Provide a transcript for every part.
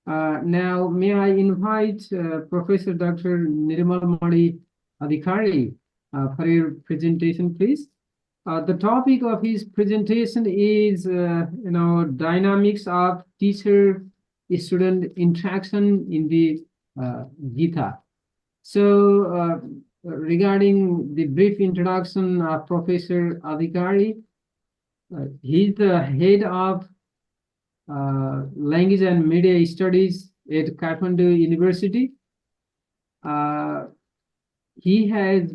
Now, may I invite Professor Dr. Nirmal Mari Adhikari for your presentation, please. The topic of his presentation is, dynamics of teacher-student interaction in the Gita. So, regarding the brief introduction of Professor Adhikari, he's the head of Language and Media Studies at Kathmandu University. Uh, he has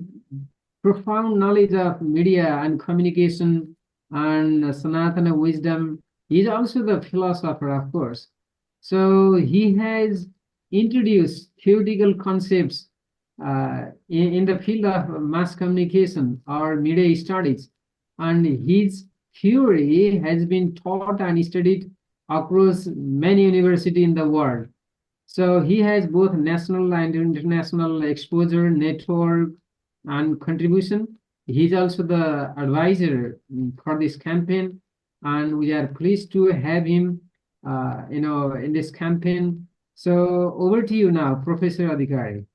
profound knowledge of media and communication and Sanatana wisdom. He's also the philosopher, of course. So he has introduced theoretical concepts in the field of mass communication or media studies. And his theory has been taught and studied across many universities in the world. So he has both national and international exposure, network, and contribution. He's also the advisor for this campaign, and we are pleased to have him, in this campaign. So over to you now, Professor Adhikari.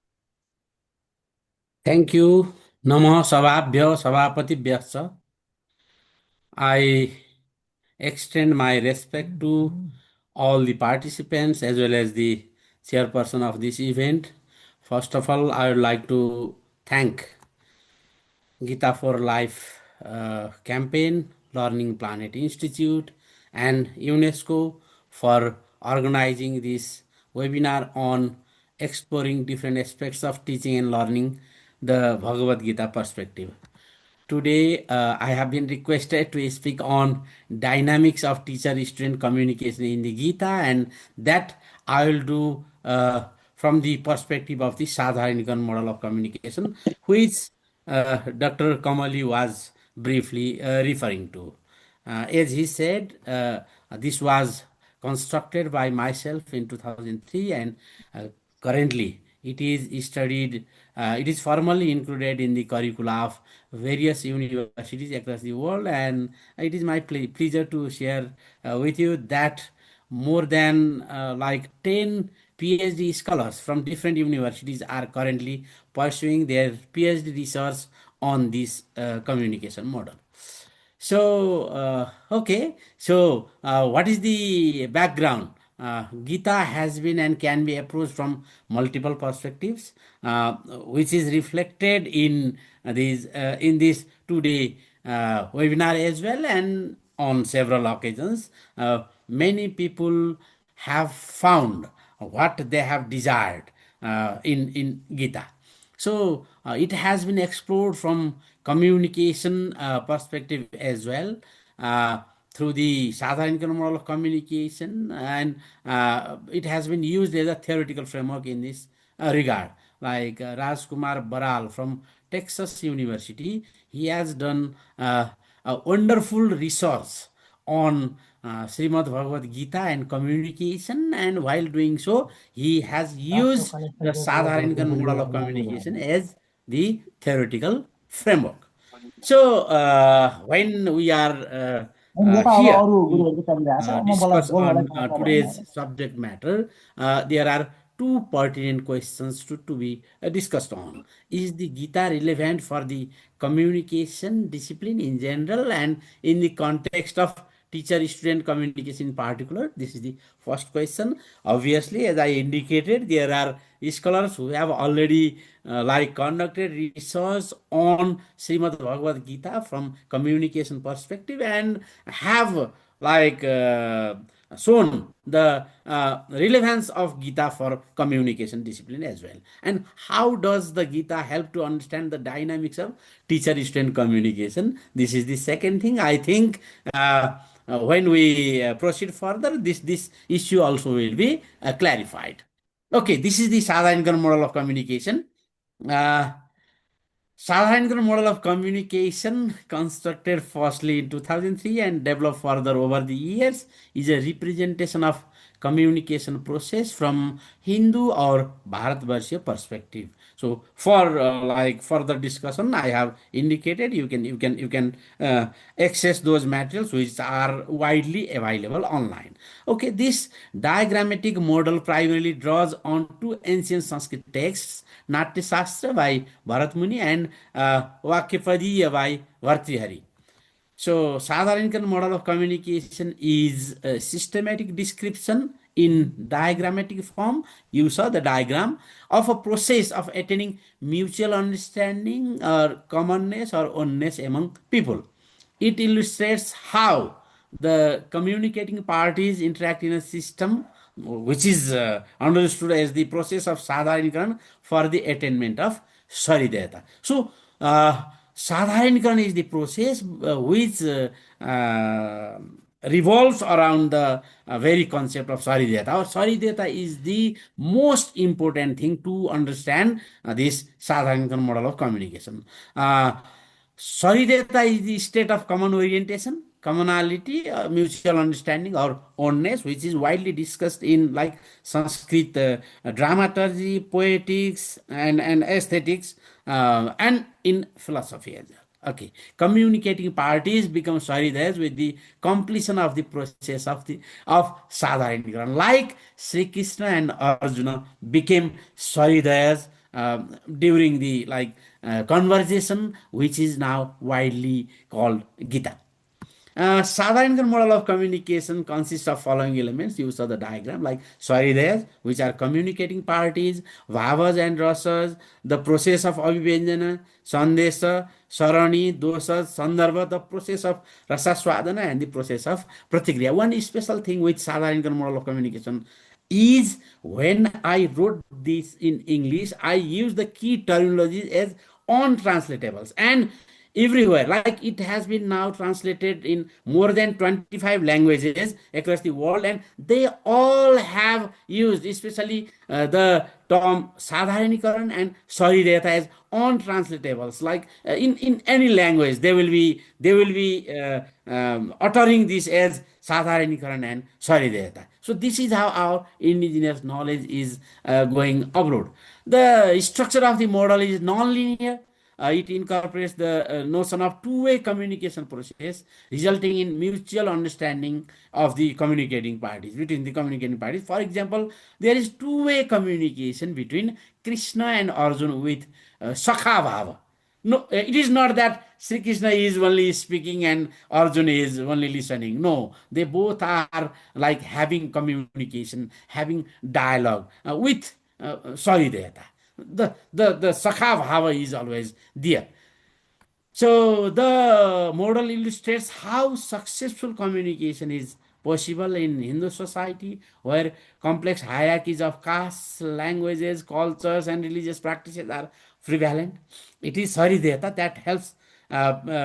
Thank you. Namo Sabhabhyo Sabhapatibhyascha. I extend my respect to all the participants as well as the chairperson of this event. First of all, I would like to thank Gita for Life campaign, Learning Planet Institute, and UNESCO for organizing this webinar on exploring different aspects of teaching and learning the Bhagavad Gita perspective. Today, I have been requested to speak on dynamics of teacher-student communication in the Gita, and that I will do from the perspective of the Sadharanikaran model of communication, which Dr. Kamali was briefly referring to. As he said, this was constructed by myself in 2003, and currently it is studied, it is formally included in the curricula of various universities across the world, and it is my pleasure to share with you that more than like 10 PhD scholars from different universities are currently pursuing their PhD research on this communication model. So, what is the background? Gita has been and can be approached from multiple perspectives, which is reflected in this today webinar as well, and on several occasions. Many people have found what they have desired in Gita. So it has been explored from communication perspective as well, through the Sadharanikaran model of communication, and it has been used as a theoretical framework in this regard. Like Rajkumar Baral from Texas University, he has done a wonderful research on Srimad Bhagavad Gita and communication, and while doing so, he has used the Sadharanikaran model of communication as the theoretical framework. So, when we are here to discuss on today's subject matter, there are two pertinent questions to be discussed on. Is the Gita relevant for the communication discipline in general and in the context of teacher-student communication in particular? This is the first question. Obviously, as I indicated, there are scholars who have already conducted research on Srimad Bhagavad Gita from communication perspective and have shown the relevance of Gita for communication discipline as well. And how does the Gita help to understand the dynamics of teacher-student communication? This is the second thing. I think when we proceed further, this issue also will be clarified. Okay, this is the Sadharanikaran model of communication. Uh, Sadharanikaran model of communication, constructed firstly in 2003 and developed further over the years, is a representation of communication process from Hindu or Bharatvarsha perspective. So for like further discussion, I have indicated you can access those materials which are widely available online. Okay, this diagrammatic model primarily draws on two ancient Sanskrit texts, Natya Shastra by Bharat Muni and Vakyapadiya by Bhartrihari. So, Sadharanikaran model of communication is a systematic description in diagrammatic form. You saw the diagram of a process of attaining mutual understanding or commonness or oneness among people. It illustrates how the communicating parties interact in a system which is understood as the process of Sadharanikaran for the attainment of Sarideta. So, Sadharanikaran is the process which revolves around the very concept of Sarideta. Or Sarideta is the most important thing to understand this Sadharanikaran model of communication. Sarideta is the state of common orientation, commonality, mutual understanding, or oneness, which is widely discussed in like Sanskrit dramaturgy, poetics, and aesthetics, and in philosophy as well. Okay, communicating parties become Saridayas with the completion of the process of Sadharanikaran. Like Sri Krishna and Arjuna became Saridayas during the conversation, which is now widely called Gita. Sadharanikaran model of communication consists of following elements. You saw the diagram like Swaridayas, which are communicating parties, Bhavas and Rasas, the process of Abhivyajana, Sandesha, Sarani, Dosas, Sandarbha, the process of Rasaswadana, and the process of Pratikriya. One special thing with Sadharanikaran model of communication is when I wrote this in English, I used the key terminologies as untranslatable and everywhere. Like it has been now translated in more than 25 languages across the world, and they all have used, especially the term Sadharanikaran and Sarideta as untranslatables. Like in any language, they will be uttering this as Sadharanikaran and Sarideta. So this is how our indigenous knowledge is going abroad. The structure of the model is non-linear. It incorporates the notion of two-way communication process, resulting in mutual understanding of the communicating parties, between the communicating parties. For example, there is two-way communication between Krishna and Arjuna with Sakha Bhava. No, it is not that Sri Krishna is only speaking and Arjuna is only listening. No, they both are like having communication, having dialogue with Sarideta. The Sakha Bhava is always there. So the model illustrates how successful communication is possible in Hindu society, where complex hierarchies of castes, languages, cultures, and religious practices are prevalent. It is Harideta that helps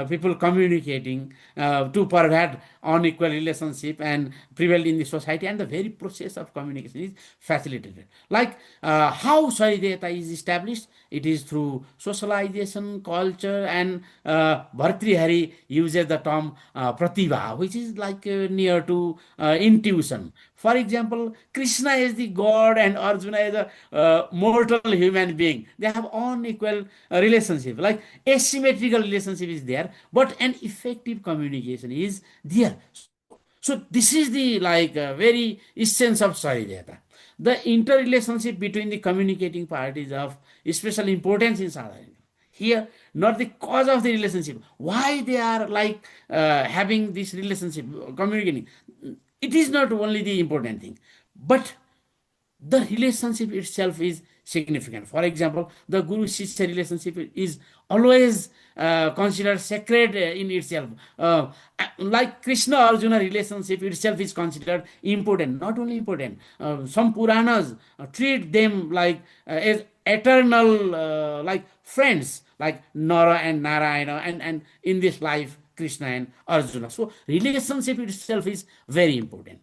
people communicating to pervade unequal relationship and prevail in the society, and the very process of communication is facilitated. Like how Sarideta is established, it is through socialization, culture, and Bhartrihari uses the term pratibha, which is like near to intuition. For example, Krishna is the god and Arjuna is a mortal human being. They have unequal relationship, like asymmetrical relationship is there, but an effective communication is there. So this is the very essence of Sarideta. The interrelationship between the communicating parties of special importance in Sadhana. Here, not the cause of the relationship, why they are having this relationship, communicating. It is not only the important thing, but the relationship itself is significant. For example, the Guru Shishya relationship is always considered sacred in itself. Like Krishna Arjuna relationship itself is considered important. Not only important, some Puranas treat them as eternal, like friends, like Nara and Narayana, and in this life, Krishna and Arjuna. So, relationship itself is very important.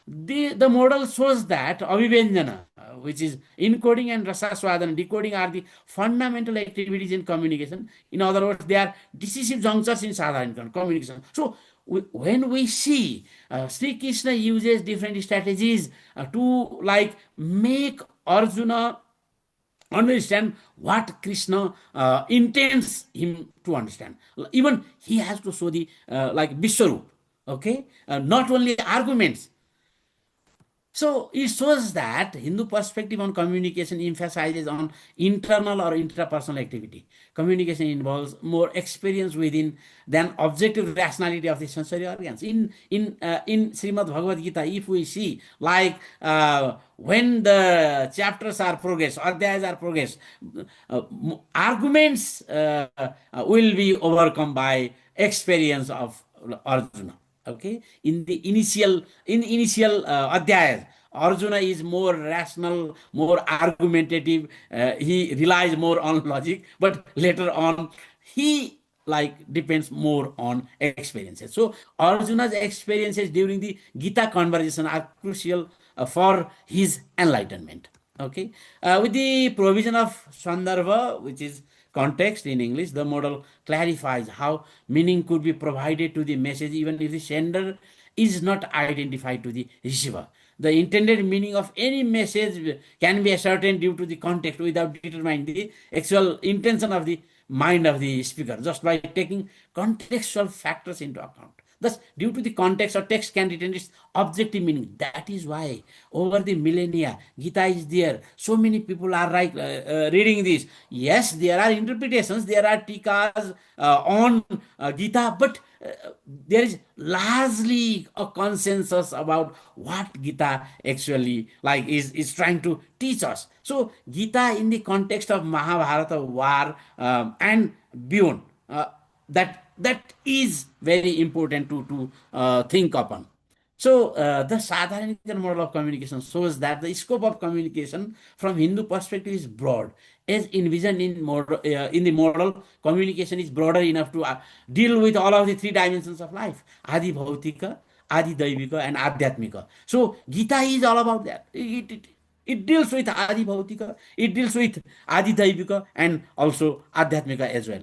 The model shows that Abhivyajana, which is encoding and Rasaswadana, decoding, are the fundamental activities in communication. In other words, they are decisive junctures in Sadharanikaran communication. So, when we see Sri Krishna uses different strategies to like make Arjuna understand what Krishna intends him to understand. Even he has to show the like Vishwarup, okay? Not only arguments, so it shows that Hindu perspective on communication emphasizes on internal or intrapersonal activity. Communication involves more experience within than objective rationality of the sensory organs. In Srimad Bhagavad Gita, if we see like when the chapters are progress, adhyayas are progress, arguments will be overcome by experience of Arjuna. Okay, in initial adhyayas, Arjuna is more rational, more argumentative. He relies more on logic, but later on he like depends more on experiences. So Arjuna's experiences during the Gita conversation are crucial for his enlightenment. Okay, with the provision of Sandarbha, which is context in English, the model clarifies how meaning could be provided to the message even if the sender is not identified to the receiver. The intended meaning of any message can be ascertained due to the context without determining the actual intention of the mind of the speaker, just by taking contextual factors into account. Thus, due to the context, or text can retain its objective meaning. That is why over the millennia, Gita is there. So many people are reading this. Yes, there are interpretations, there are tikas on Gita, but there is largely a consensus about what Gita actually like is trying to teach us. So Gita in the context of Mahabharata war and beyond, that is very important to think upon. So the Sadharanikaran model of communication shows that the scope of communication from Hindu perspective is broad. As envisioned in the model, communication is broader enough to deal with all of the three dimensions of life: Adi Bhautika, Adi Daivika, and Adhyatmika. So Gita is all about that. It deals with Adi Bhautika, it deals with Adi Daivika, and also Adhyatmika as well.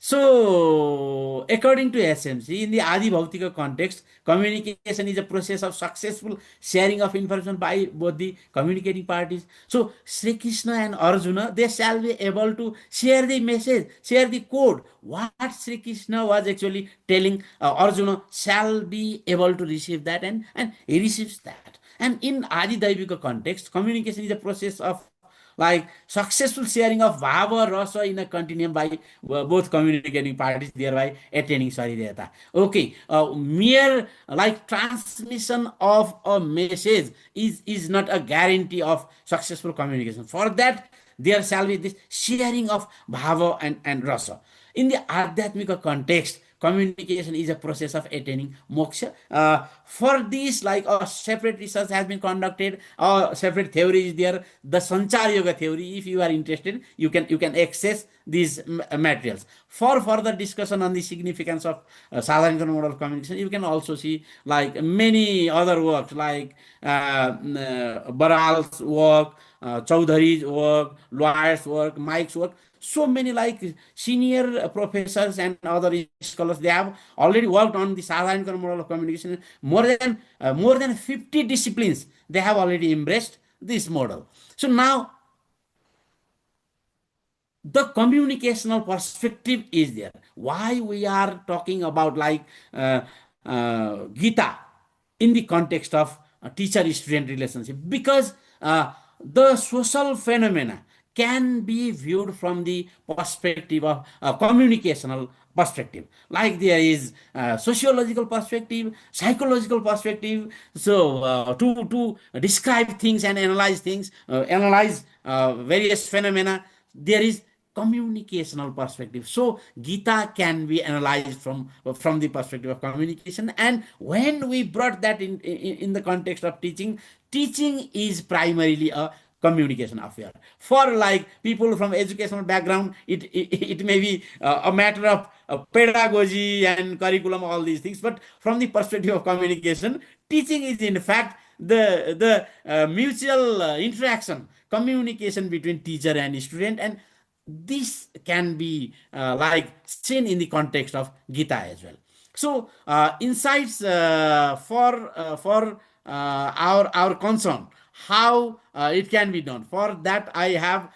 So, according to SMC, in the Adi Bhautika context, communication is a process of successful sharing of information by both the communicating parties. So, Sri Krishna and Arjuna, they shall be able to share the message, share the code. What Sri Krishna was actually telling Arjuna shall be able to receive that, and he receives that. And in Adi Daivika context, communication is a process of like successful sharing of bhava rasa in a continuum by both communicating parties, thereby attaining saridhyata. Okay, mere like transmission of a message is not a guarantee of successful communication. For that, there shall be this sharing of bhava and rasa. In the adhyatmika context, communication is a process of attaining moksha. For this, like a separate research has been conducted, or separate theory is there. The Sanchar Yoga theory, if you are interested, you can access these materials. For further discussion on the significance of Sadharanikaran model of communication, you can also see like many other works like Baral's work, Chaudhary's work, lawyers' work, Mike's work. So many like senior professors and other scholars, they have already worked on the Sadharanikaran model of communication. More than 50 disciplines they have already embraced this model. So now the communicational perspective is there. Why we are talking about like Gita in the context of teacher-student relationship? Because the social phenomena can be viewed from the perspective of communicational perspective. Like there is sociological perspective, psychological perspective. So to describe things and analyze things, analyze various phenomena, there is communicational perspective. So Gita can be analyzed from the perspective of communication. And when we brought that in the context of teaching, teaching is primarily a communication affair. For like people from educational background, it may be a matter of pedagogy and curriculum, all these things. But from the perspective of communication, teaching is in fact the mutual interaction, communication between teacher and student. And this can be like seen in the context of Gita as well. So insights for our concern, how it can be done. For that, I have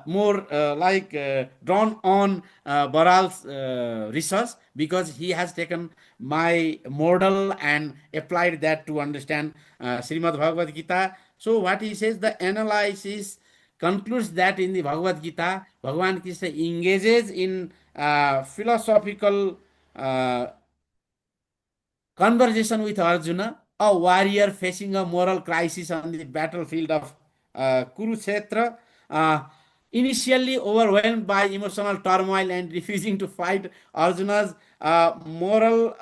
more drawn on Baral's research, because he has taken my model and applied that to understand Srimad Bhagavad Gita. So what he says, the analysis concludes that in the Bhagavad Gita, Bhagavan Krishna engages in philosophical conversation with Arjuna, a warrior facing a moral crisis on the battlefield of Kurukshetra, uh, initially overwhelmed by emotional turmoil and refusing to fight. Arjuna's moral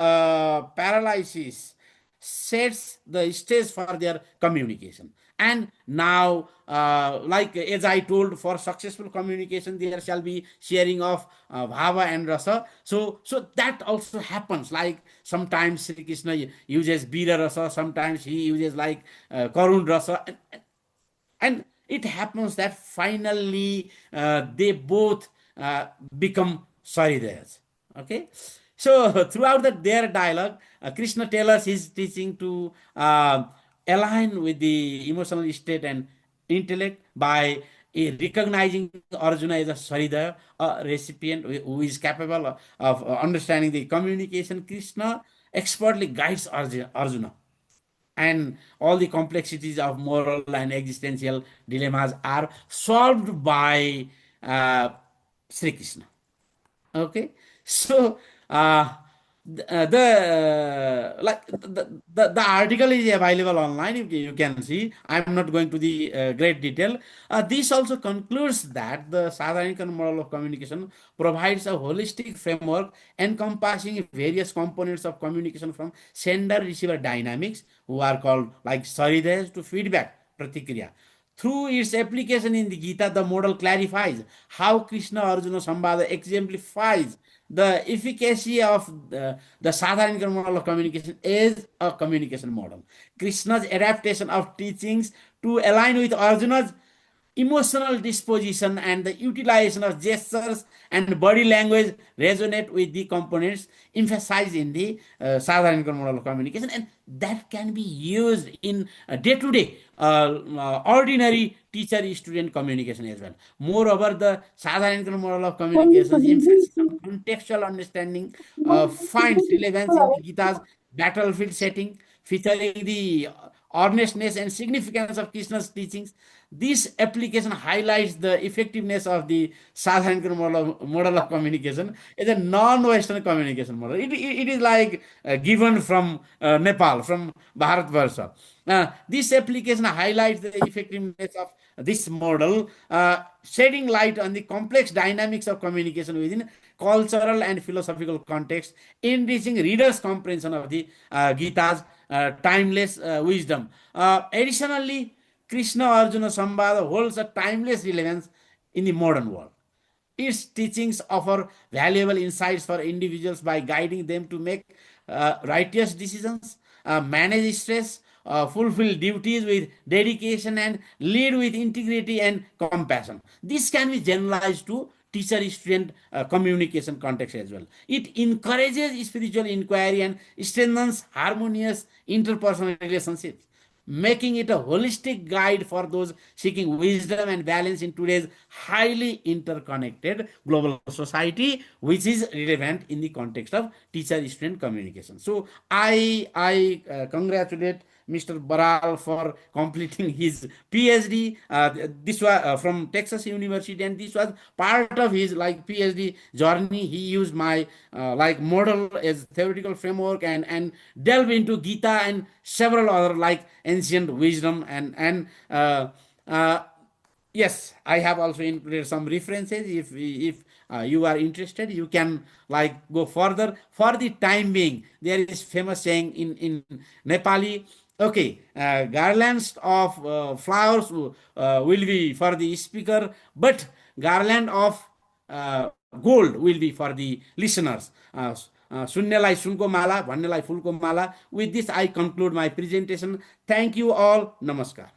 paralysis sets the stage for their communication. And now, like as I told, for successful communication there shall be sharing of bhava and rasa. So that also happens. Like sometimes Sri Krishna uses bira rasa, sometimes he uses like karun rasa, and it happens that finally they both become Saridayas. Okay, so throughout their dialogue, Krishna tailors his teaching to align with the emotional state and intellect by recognizing Arjuna as a Saridaya, a recipient who is capable of understanding the communication. Krishna expertly guides Arjuna, and all the complexities of moral and existential dilemmas are solved by Sri Krishna. Okay, so the like the article is available online. You can see. I'm not going to the great detail. This also concludes that the Sadharanikaran model of communication provides a holistic framework encompassing various components of communication, from sender receiver dynamics, who are called like Saridas, to feedback pratikriya. Through its application in the Gita, the model clarifies how Krishna Arjuna Samvada exemplifies the efficacy of the Sadharanikaran model of communication as a communication model. Krishna's adaptation of teachings to align with Arjuna's emotional disposition and the utilization of gestures and body language resonate with the components emphasized in the Sadharanikaran model of communication, and that can be used in day-to-day ordinary teacher-student communication as well. Moreover, the Sadharanikaran model of communications emphasis on contextual understanding finds relevance in the Gita's battlefield setting, featuring the earnestness and significance of Krishna's teachings. This application highlights the effectiveness of the Sadharanikaran model of communication as a non-Western communication model. It is like given from Nepal, from Bharatvarsha. This application highlights the effectiveness of this model, shedding light on the complex dynamics of communication within cultural and philosophical context, enriching readers' comprehension of the Gita's timeless wisdom. Additionally, Krishna Arjuna Samvada holds a timeless relevance in the modern world. Its teachings offer valuable insights for individuals by guiding them to make righteous decisions, manage stress, fulfill duties with dedication, and lead with integrity and compassion. This can be generalized to teacher student communication context as well. It encourages spiritual inquiry and strengthens harmonious interpersonal relationships, making it a holistic guide for those seeking wisdom and balance in today's highly interconnected global society, which is relevant in the context of teacher-student communication. So I congratulate Mr. Baral for completing his PhD. This was from Texas University, and this was part of his like PhD journey. He used my like model as theoretical framework, and delve into Gita and several other like ancient wisdom, and yes, I have also included some references. If you are interested, you can like go further. For the time being, there is famous saying in Nepali. Okay, garlands of flowers will be for the speaker, but garland of gold will be for the listeners. सुन्नेलाई सुनको माला भन्नेलाई फुलको माला. With this I conclude my presentation. Thank you all. Namaskar.